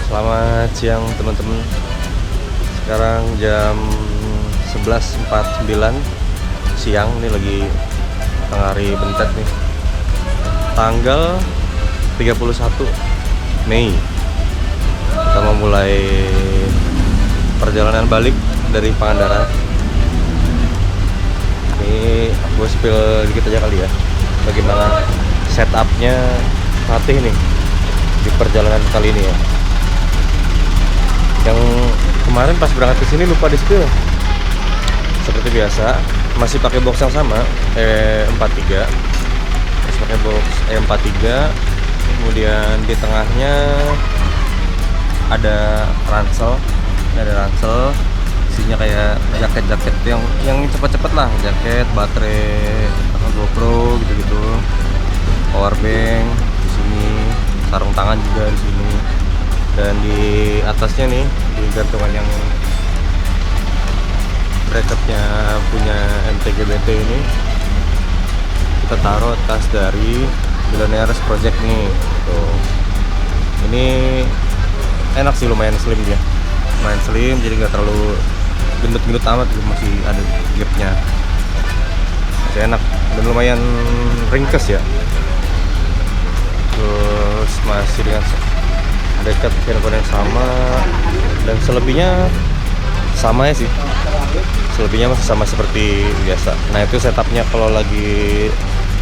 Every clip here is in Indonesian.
Selamat siang teman-teman. Sekarang jam 11.49 siang. Ini lagi tengah hari bentet nih. Tanggal 31 Mei. Kita mau mulai perjalanan balik dari Pangandaran. Ini aku spill dikit aja kali ya, bagaimana setupnya Fatih nih di perjalanan kali ini ya. Yang kemarin pas berangkat ke sini lupa di spill. Seperti biasa masih pakai box yang sama, E43. Masih pakai box E43. Kemudian di tengahnya ada ransel. Ini ada ransel. Isinya kayak jaket-jaket yang cepet-cepet lah, jaket, baterai, atau GoPro gitu-gitu. Power bank di sini, sarung tangan juga di sini. Dan di atasnya nih, di gantungan yang bracketnya punya MTGBT ini, kita taruh tas dari Billionaires Project nih. Tuh. Ini enak sih, lumayan slim dia. Lumayan slim, jadi nggak terlalu gendut-gendut amat, masih ada gripnya. Masih enak dan lumayan ringkes ya. Terus masih dengan dekat handphone yang sama, dan selebihnya sama ya sih. Selebihnya masih sama seperti biasa. Nah, itu setupnya kalau lagi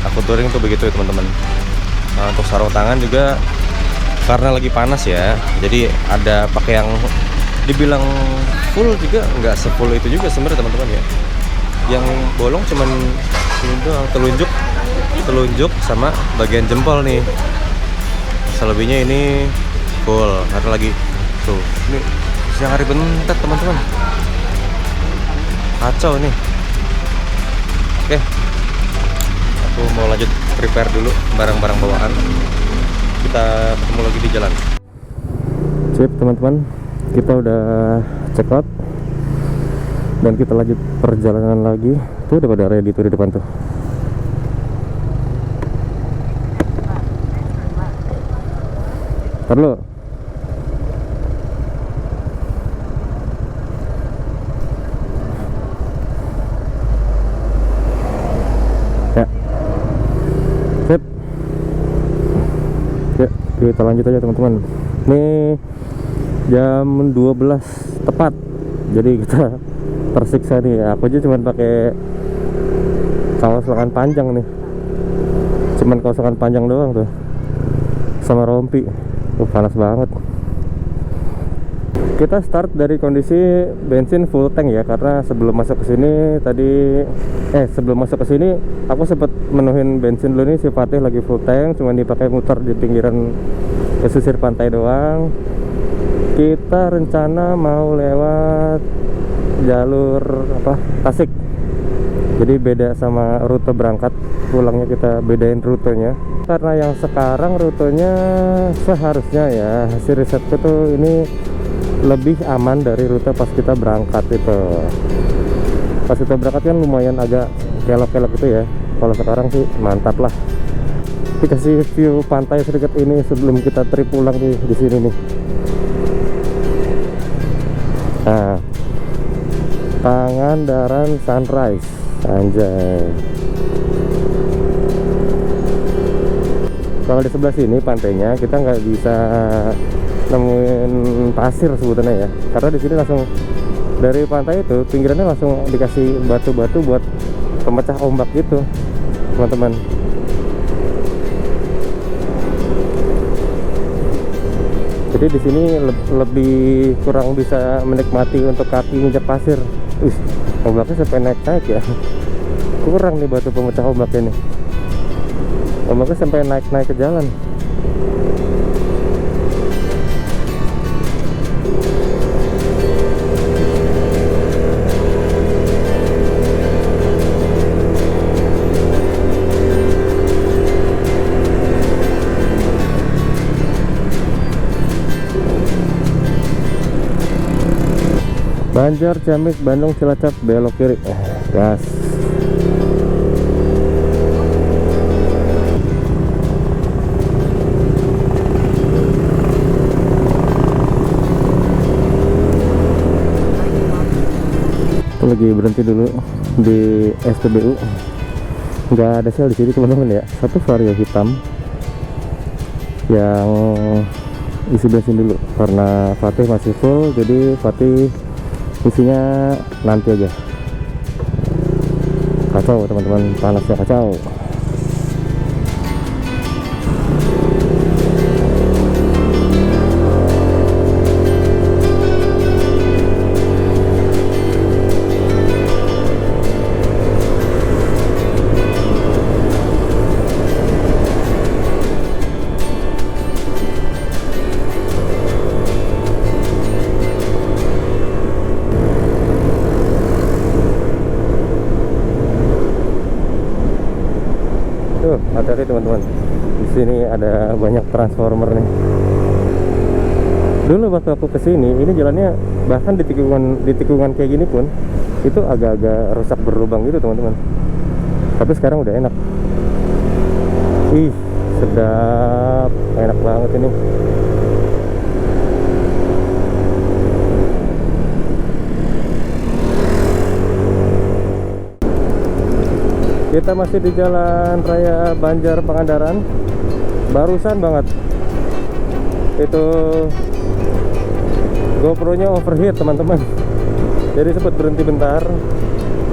aku touring tuh begitu ya teman-teman. Nah, untuk sarung tangan juga karena lagi panas ya, jadi ada pakai yang dibilang full juga nggak sefull itu juga sebenarnya teman-teman ya. Yang bolong cuman ini doang, telunjuk sama bagian jempol nih. Selebihnya ini full karena lagi tuh, ini siang hari bentet teman-teman, kacau nih. Oke, aku mau lanjut prepare dulu barang-barang bawaan. Kita ketemu lagi di jalan. Sip teman-teman, kita udah check out dan kita lanjut perjalanan lagi. Tuh udah pada ready tuh di depan tuh. Perlu ya. Sip. Ya, kita lanjut aja teman-teman. Ini jam 12 tepat. Jadi kita tersiksa nih. Aku aja cuman pakai kaos lengan panjang nih. Cuman kaos lengan panjang doang tuh. Sama rompi. Panas banget. Kita start dari kondisi bensin full tank ya, karena sebelum masuk ke sini aku sempat menuhin bensin dulu nih. Si Fatih lagi full tank, cuman dipakai muter di pinggiran pesisir pantai doang. Kita rencana mau lewat jalur Tasik. Jadi beda sama rute berangkat, pulangnya kita bedain rutenya. Karena yang sekarang rutenya seharusnya ya, hasil risetku tuh ini lebih aman dari rute pas kita berangkat itu. Pas kita berangkat kan lumayan agak kelok-kelok gitu ya. Kalau sekarang sih mantap lah. Dikasih view pantai sedikit ini sebelum kita trip pulang di sini nih. Nah, Pangandaran Sunrise, anjay. Kalau di sebelah sini pantainya kita nggak bisa nemuin pasir sebutannya ya, karena di sini langsung dari pantai itu pinggirannya langsung dikasih batu-batu buat pemecah ombak gitu teman-teman. Jadi di sini lebih kurang bisa menikmati untuk kaki nginjak pasir. Ombaknya sampai naik-naik ya. Kurang nih batu pemecah ombaknya nih. Ombaknya sampai naik-naik ke jalan. Banjar, Ciamis, Bandung, Cilacap, belok kiri. Gas. Lagi berhenti dulu di SPBU. Nggak ada sel di sini teman-teman ya. Satu Vario hitam yang isi bensin dulu karena Fatih masih full, jadi Fatih isinya nanti aja. Kacau teman-teman, panasnya kacau. Hati-hati teman-teman, di sini ada banyak transformer nih. Dulu waktu aku kesini, ini jalannya bahkan di tikungan kayak gini pun itu agak-agak rusak berlubang gitu teman-teman. Tapi sekarang udah enak. Ih, sedap, enak banget ini. Kita masih di Jalan Raya Banjar Pangandaran. Barusan banget itu GoPro-nya overheat teman-teman. Jadi sempat berhenti bentar.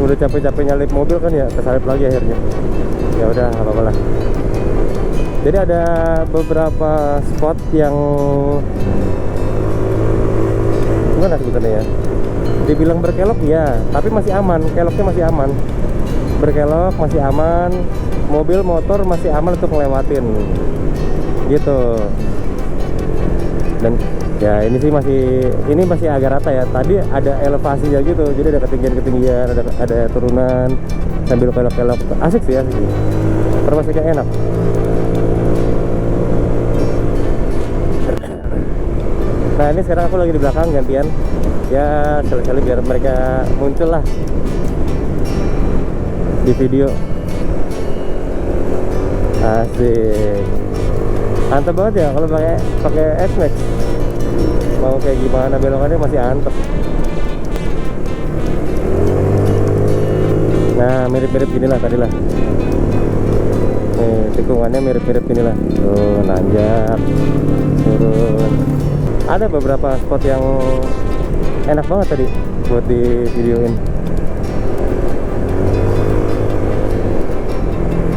Udah capek-capek nyalip mobil kan ya, kesalip lagi akhirnya. Ya udah, apa-apa lah. Jadi ada beberapa spot yang gimana sebutannya ya? Dibilang berkelok ya, tapi masih aman. Keloknya masih aman. Berkelok masih aman, mobil motor masih aman untuk ngelewatin gitu. Dan ya ini sih masih agak rata ya. Tadi ada elevasinya gitu, jadi ada ketinggian ada turunan sambil kelok-kelok. Asik sih, asik sih. Termasuknya enak. Nah ini sekarang aku lagi di belakang gantian ya, sekali-kali biar mereka muncul lah di video. Asik, antep banget ya kalau pakai X-Max. Mau kayak gimana belokannya masih antep. Nah mirip-mirip ginilah tadi lah. Nih tikungannya mirip-mirip ginilah. Tuh nanjak turun. Ada beberapa spot yang enak banget tadi buat di videoin.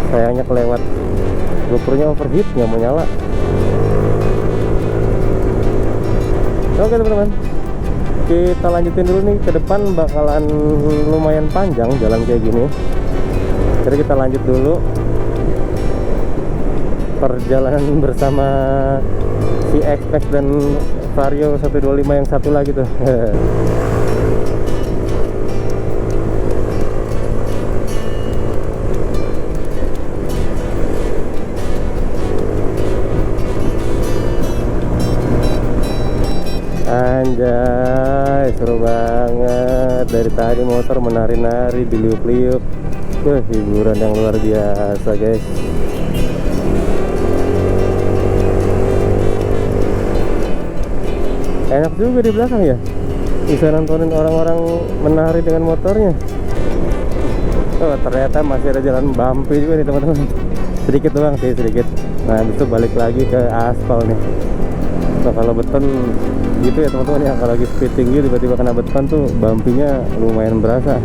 Sayangnya kelewat, GoPro-nya overheat, nggak mau nyala. Oke teman-teman, kita lanjutin dulu nih. Ke depan bakalan lumayan panjang jalan kayak gini, jadi kita lanjut dulu perjalanan bersama si X-Max dan Vario 125 yang satu lagi tuh. Anjay, seru banget. Dari tadi motor menari-nari, diliuk-liuk. Wah, hiburan yang luar biasa guys. Enak juga di belakang ya, bisa nontonin orang-orang menari dengan motornya. Oh ternyata masih ada jalan bumpy juga nih teman-teman. Sedikit doang sih, sedikit. Nah habis itu balik lagi ke aspal nih. Nah, kalau beton gitu ya teman-teman ya, kalau lagi speed tinggi tiba-tiba kena beton tuh bumpy-nya lumayan berasa.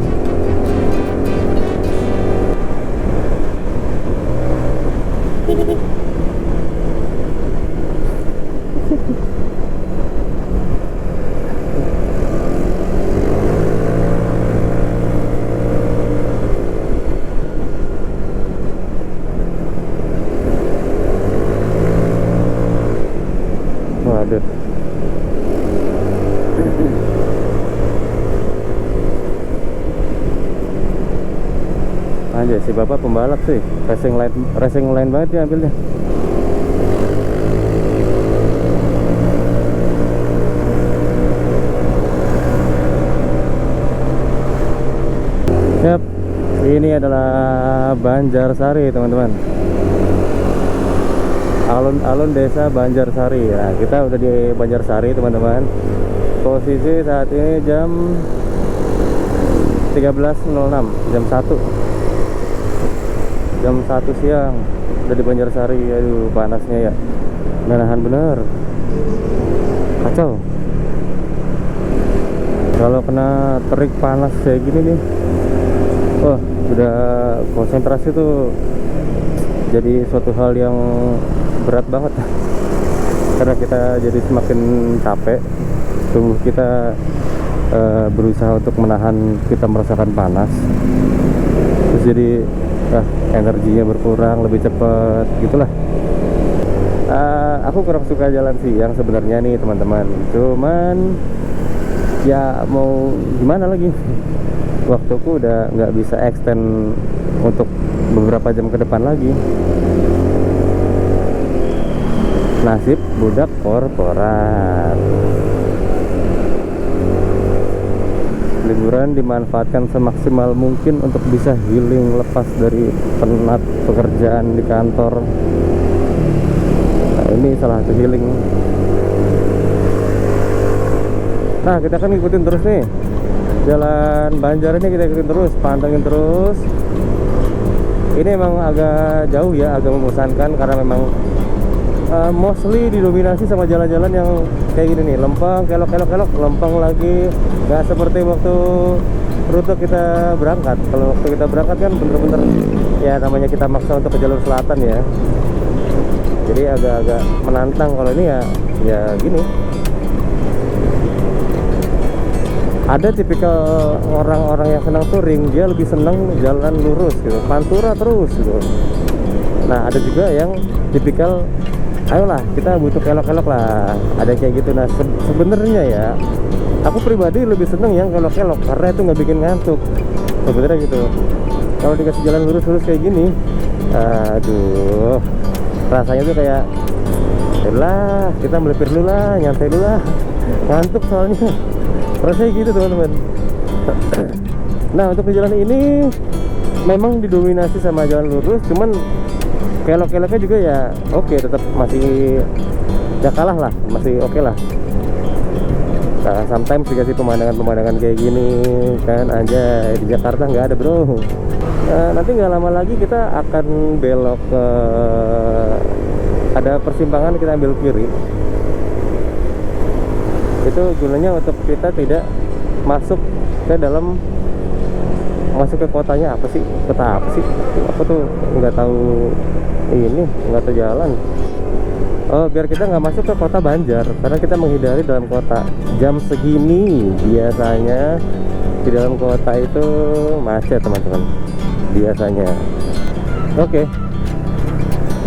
Waduh. Aja si bapak pembalap sih, racing line banget ya ambilnya. Yap, ini adalah Banjarsari teman-teman. Alun-alun desa Banjarsari. Nah, kita udah di Banjarsari teman-teman. Posisi saat ini jam 13.06 jam 1 siang udah di Banjarsari. Aduh panasnya ya, menahan bener, kacau. Kalau kena terik panas kayak gini nih, wah udah konsentrasi tuh jadi suatu hal yang berat banget karena kita jadi semakin capek, tubuh kita berusaha untuk menahan kita merasakan panas, terus jadi energinya berkurang lebih cepat gitulah. Aku kurang suka jalan siang sebenarnya nih teman-teman, cuman ya mau gimana lagi, waktuku udah nggak bisa extend untuk beberapa jam ke depan lagi. Nasib budak korporat. Liburan dimanfaatkan semaksimal mungkin untuk bisa healing, lepas dari penat pekerjaan di kantor. Nah, ini salah satu healing. Nah, kita kan ngikutin terus nih jalan Banjar ini, kita ikutin terus, pantengin terus. Ini emang agak jauh ya, agak membosankan karena memang mostly didominasi sama jalan-jalan yang kayak gini nih, lempeng, kelok, lempeng lagi. Nggak seperti waktu rute kita berangkat. Kalau waktu kita berangkat kan bener-bener ya namanya kita maksa untuk ke jalur selatan ya, jadi agak-agak menantang. Kalau ini ya gini, ada tipikal orang-orang yang senang touring, dia lebih senang jalan lurus gitu, pantura terus gitu. Nah ada juga yang tipikal, ayolah kita butuh kelok-kelok lah, ada kayak gitu. Nah sebenarnya ya aku pribadi lebih seneng yang kelok-kelok karena itu nggak bikin ngantuk sebenarnya gitu. Kalau dikasih jalan lurus-lurus kayak gini, aduh rasanya tuh kayak lah kita melipir dulu lah, nyantai dulu lah, ngantuk soalnya. Rasanya gitu teman-teman. Nah untuk di jalan ini memang didominasi sama jalan lurus, cuman kelok-keloknya juga ya oke, tetap masih ya kalah lah, masih oke lah. Nah, sometimes dikasih pemandangan-pemandangan kayak gini kan aja di Jakarta nggak ada bro. Nanti nggak lama lagi kita akan belok ke ada persimpangan, kita ambil kiri. Itu gunanya untuk kita tidak masuk ke dalam, masuk ke kotanya. Apa sih, kota apa sih, aku tuh nggak tahu ini, nggak tahu jalan. Oh, biar kita nggak masuk ke kota Banjar karena kita menghindari dalam kota. Jam segini biasanya di dalam kota itu macet teman-teman biasanya. Oke,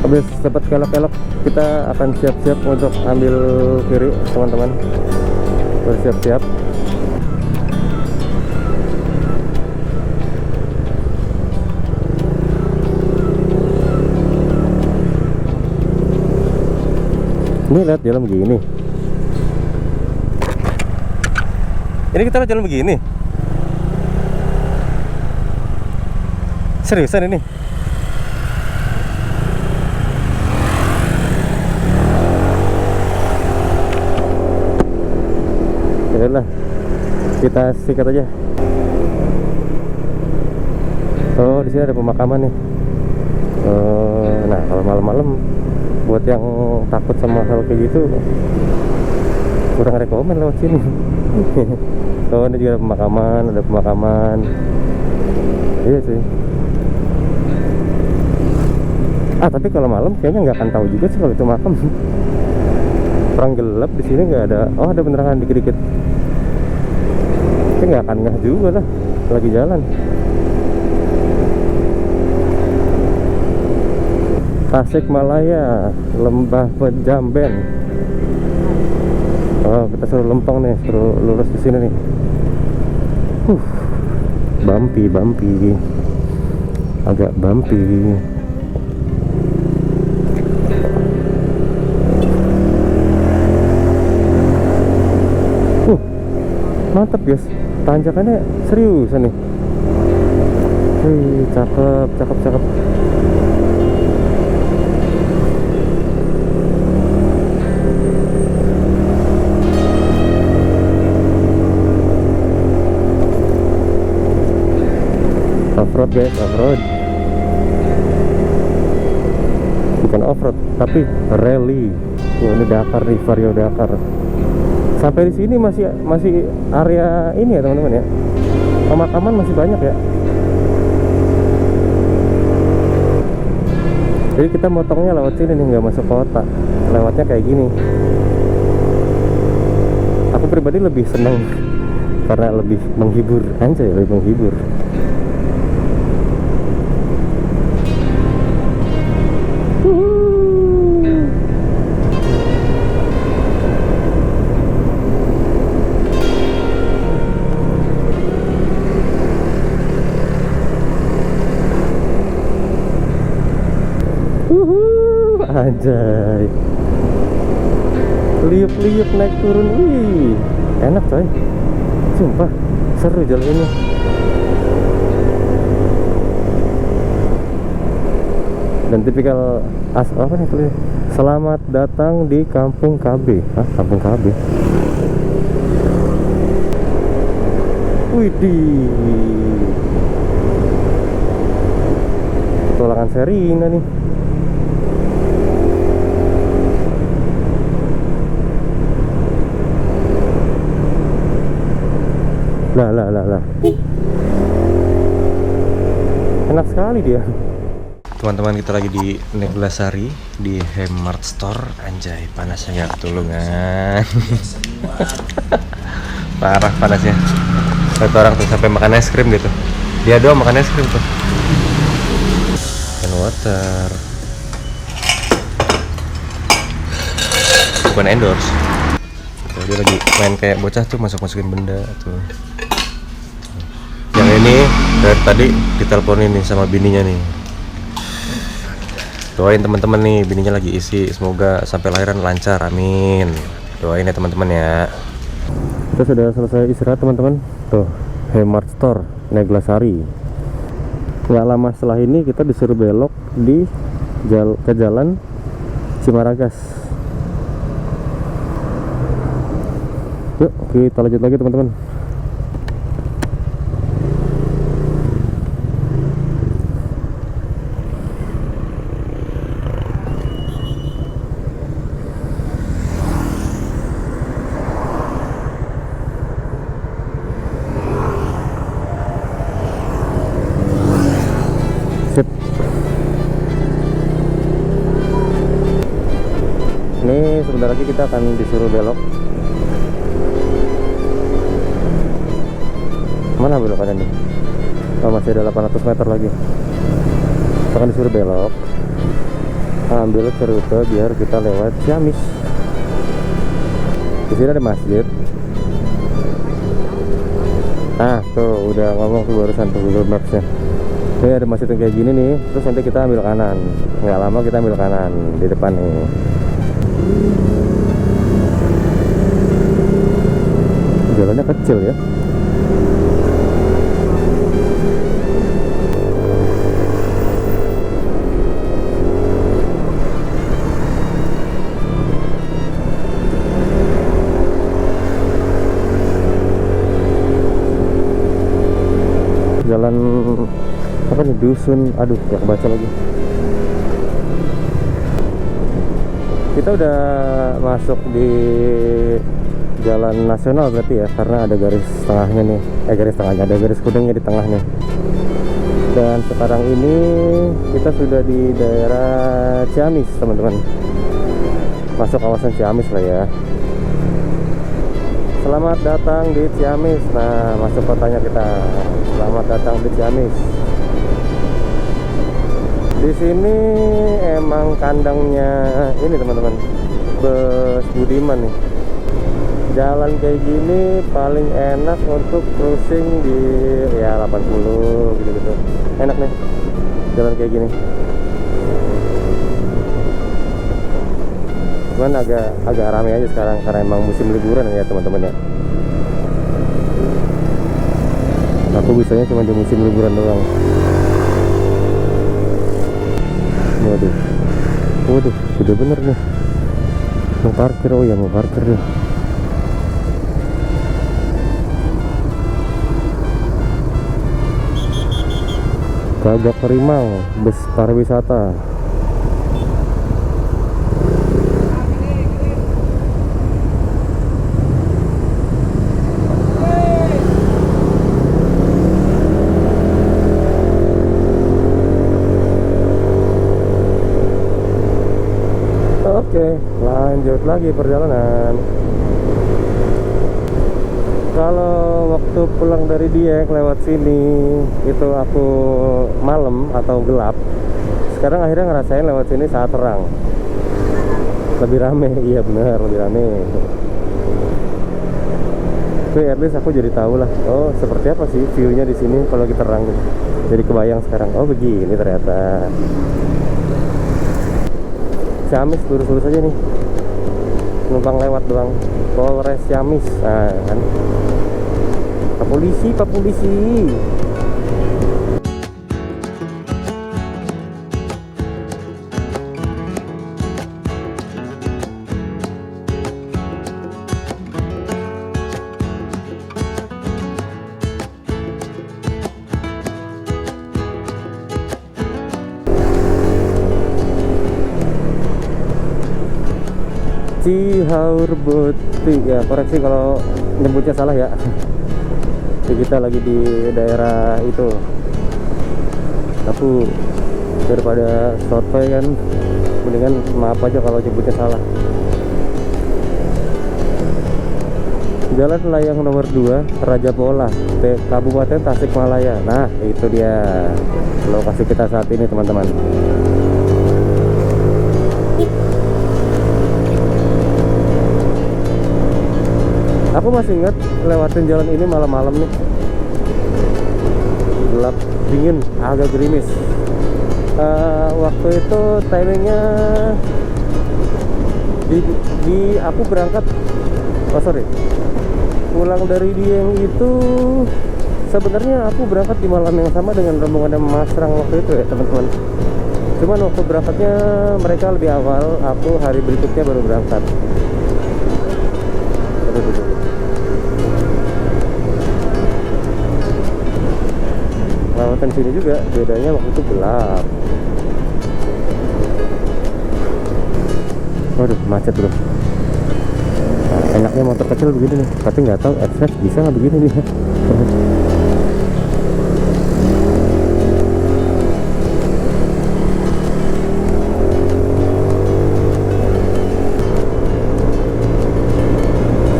habis dapat kelok-kelok kita akan siap-siap untuk ambil kiri teman-teman. Bersiap-siap. Ini lihat jalan begini. Ini kita jalan begini. Seriusan ini? Yalah, kita sikat aja. Oh, di sini ada pemakaman nih. Nah, kalau malam-malam buat yang takut sama hal kayak gitu kurang rekomen lewat sini. Oh, ini juga ada pemakaman. Iya sih. Tapi kalau malam kayaknya nggak akan tahu juga sih kalau itu makam. Perang gelap di sini nggak ada. Oh, ada penerangan dikit-dikit. Tapi nggak akan ngeh juga lah lagi jalan. Tasikmalaya, Lembah Penjamben. Oh, kita suruh lempeng nih, suruh lurus di sini nih. Bumpy, agak bumpy. Mantap guys, tanjakannya seriusan nih. Wih, cakep. Off-road guys, off-road. Bukan off-road, tapi rally. Ini Dakar nih, Vario Dakar. Sampai di sini masih area ini ya teman-teman ya. Pemakaman masih banyak ya. Jadi kita motongnya lewat sini nih, nggak masuk kota. Lewatnya kayak gini. Aku pribadi lebih seneng karena lebih menghibur, anjay, lebih menghibur. Anjay, liuk-liuk naik turun, wih, enak coy, sumpah seru jalan ini. Dan tipikal apa nih tulis, selamat datang di Kampung KB. Hah, Kampung KB? Widih, petualangan Sherina nih. Lah. Enak sekali dia. Teman-teman, kita lagi di Neglasari di Hemart Store. Anjay, panasnya nggak ketulungan. Parah panasnya. Satu orang tuh sampai makan es krim gitu. Dia doang makan es krim tuh. Can water. Bukan endorse. Dia lagi main kayak bocah tuh, masukin benda tuh. Yang ini dari tadi diteleponin nih sama bininya nih. Doain teman-teman nih, bininya lagi isi, semoga sampai lahiran lancar, amin. Doain ya teman-teman ya. Kita sudah selesai istirahat teman-teman. Tuh, Hemart Store Neglasari. Nggak lama setelah ini kita disuruh belok ke jalan Cimaragas. Yuk kita lanjut lagi teman-teman. Sip. Ini sebentar lagi kita akan disuruh belok. Mana belokannya nih? Oh, masih ada 800 meter lagi. Kita akan disuruh belok, ambil ke rute biar kita lewat Ciamis. Di sini ada masjid. Nah tuh udah ngomong tuh barusan tuh Google Maps-nya. Ini ada masjid yang kayak gini nih. Terus nanti kita ambil kanan. Nggak lama kita ambil kanan di depan nih. Jalannya kecil ya. Jalan apa nih, dusun, aduh gak kebaca lagi. Kita udah masuk di jalan nasional berarti ya, karena ada garis tengahnya nih, garis tengahnya, ada garis kuningnya di tengahnya. Dan sekarang ini kita sudah di daerah Ciamis teman-teman, masuk kawasan Ciamis lah ya. Selamat datang di Ciamis. Nah, masuk kotanya kita. Selamat datang di Ciamis. Di sini emang kandangnya ini teman-teman, Bus Budiman nih. Jalan kayak gini paling enak untuk cruising di ya 80 gitu-gitu. Enak nih jalan kayak gini. Cuman agak ramai aja sekarang karena emang musim liburan ya teman-teman ya. Aku bisanya cuma di musim liburan doang. Waduh, udah bener nih. Mau parkir, oh ya mau parkir deh. Gagak Rimau, bus pariwisata. Oke, lanjut lagi perjalanan. Kalau waktu pulang dari Dieng lewat sini itu aku malam atau gelap. Sekarang akhirnya ngerasain lewat sini saat terang. Lebih rame, iya benar, lebih rame. Tapi at least aku jadi tahu lah. Oh, seperti apa sih view-nya di sini kalau lagi terang. Jadi kebayang sekarang. Oh, begini ternyata. Ciamis lurus-lurus aja nih. Numpang lewat doang. Polres Ciamis. Nah, kan. Pak polisi, Pak polisi. Cihaur Butik ya, koreksi kalau nyebutnya salah ya. Jadi kita lagi di daerah itu. Aku daripada sotoy kan, mendingan maaf aja kalau nyebutnya salah. Jalan layang nomor 2 Raja Polah, Kabupaten Tasikmalaya. Nah, itu dia lokasi kita saat ini, teman-teman. Aku masih ingat lewatin jalan ini malam-malam nih. Gelap, dingin, agak gerimis. Waktu itu timingnya di aku berangkat. Oh sorry, pulang dari Dieng itu sebenarnya aku berangkat di malam yang sama dengan rombongan Mas Rang waktu itu ya, teman-teman. Cuman waktu berangkatnya mereka lebih awal, aku hari berikutnya baru berangkat. Lewatan sini juga, bedanya waktu itu gelap. Waduh, macet bro. Nah, enaknya motor kecil begini nih, tapi nggak tahu X-Max bisa nggak begini nih.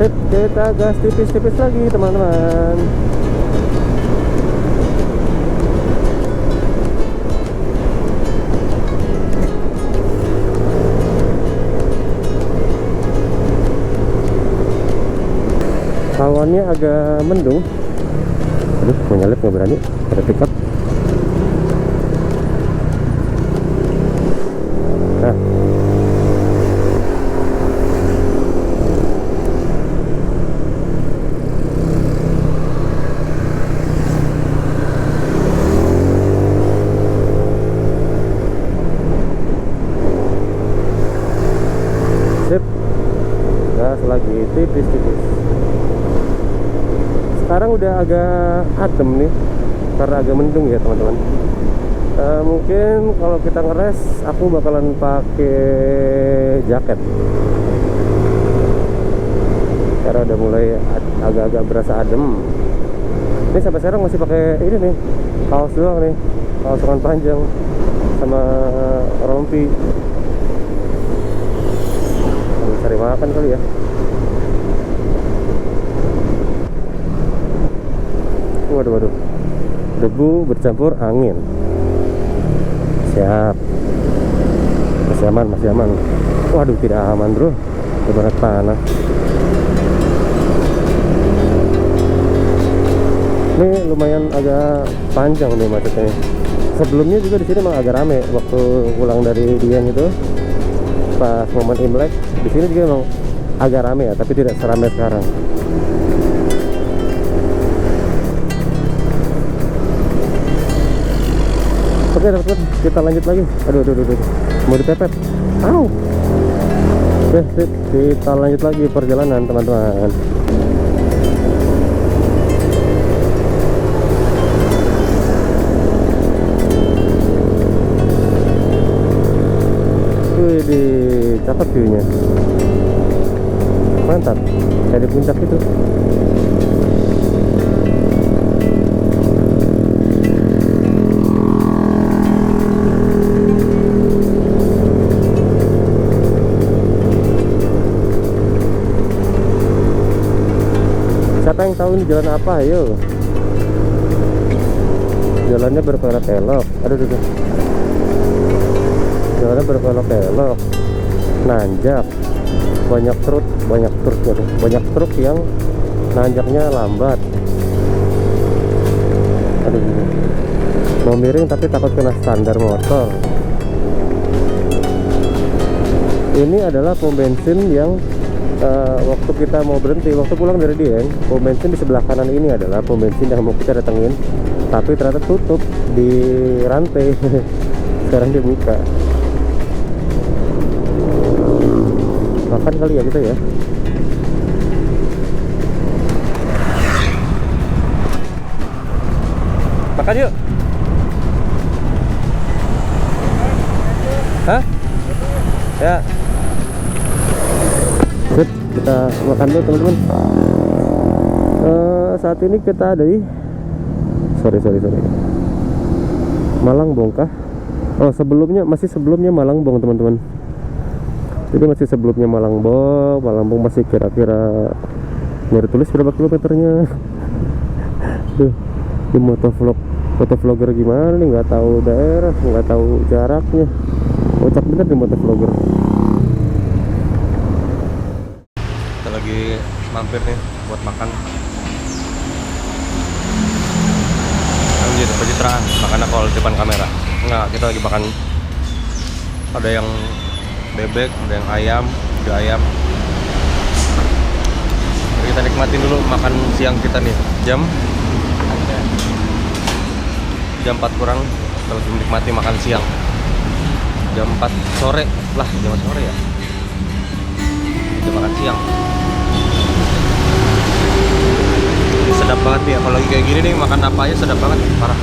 Sip, kita gas tipis-tipis lagi teman-teman. Awannya agak mendung. Aduh, mau nyalip nggak berani, ada pickup. Nah, sip, gas lagi tipis-tipis. Sekarang udah agak adem nih karena agak mendung ya teman-teman. Mungkin kalau kita ngeres aku bakalan pakai jaket karena udah mulai agak-agak berasa adem. Ini sampai sekarang masih pakai ini nih, kaos doang nih, kaos lengan panjang sama rompi. Sambil cari makan kali ya. Waduh, debu bercampur angin. Siap. Masih aman. Waduh, tidak aman bro, ibarat panah. Ini lumayan agak panjang nih macetnya. Sebelumnya juga di sini emang agak rame waktu pulang dari Dieng itu. Pas momen Imlek di sini juga emang agak rame ya, tapi tidak seramai sekarang. Oke teman-teman, kita lanjut lagi. Aduh, mau dipepet. Au. Oke, kita lanjut lagi perjalanan teman-teman. Wih, di cakep view-nya. Mantap. Kayak di puncak itu. Siapa yang tahu ini jalan apa? Ayo. Jalannya berkelok-kelok. Aduh. Jalannya berkelok-kelok. Nanjak. Banyak truk yang nanjaknya lambat. Aduh. Mau miring tapi takut kena standar motor. Ini adalah pom bensin yang waktu kita mau berhenti, waktu pulang dari Dieng, pom bensin di sebelah kanan ini adalah pom bensin yang mau kita datengin, tapi ternyata tutup di rantai. Sekarang dibuka. Makan kali ya kita ya. Makan yuk. Hah? Ya. Sip, kita makan dulu teman-teman. Saat ini kita ada di sorry Malangbong kah? Oh, masih sebelumnya Malangbong teman-teman. Jadi masih sebelumnya Malangbong masih kira-kira nyari tulis berapa kilometernya. Duh, di motovlogger gimana nih, nggak tahu daerah, nggak tahu jaraknya. Kocak bener di motovlogger. Kita lagi mampir nih buat makan. Lanjut pencitraan, makannya kalau di depan kamera. Enggak, kita lagi makan. Ada yang bebek, ada yang ayam, ada ayam. Jadi kita nikmatin dulu makan siang kita nih. Jam 4 kurang kita lagi menikmati makan siang. Jam 4 sore lah, jam sore ya. Kita makan siang. Sedap banget ya, kalau lagi kayak gini nih makan apa aja sedap banget, parah.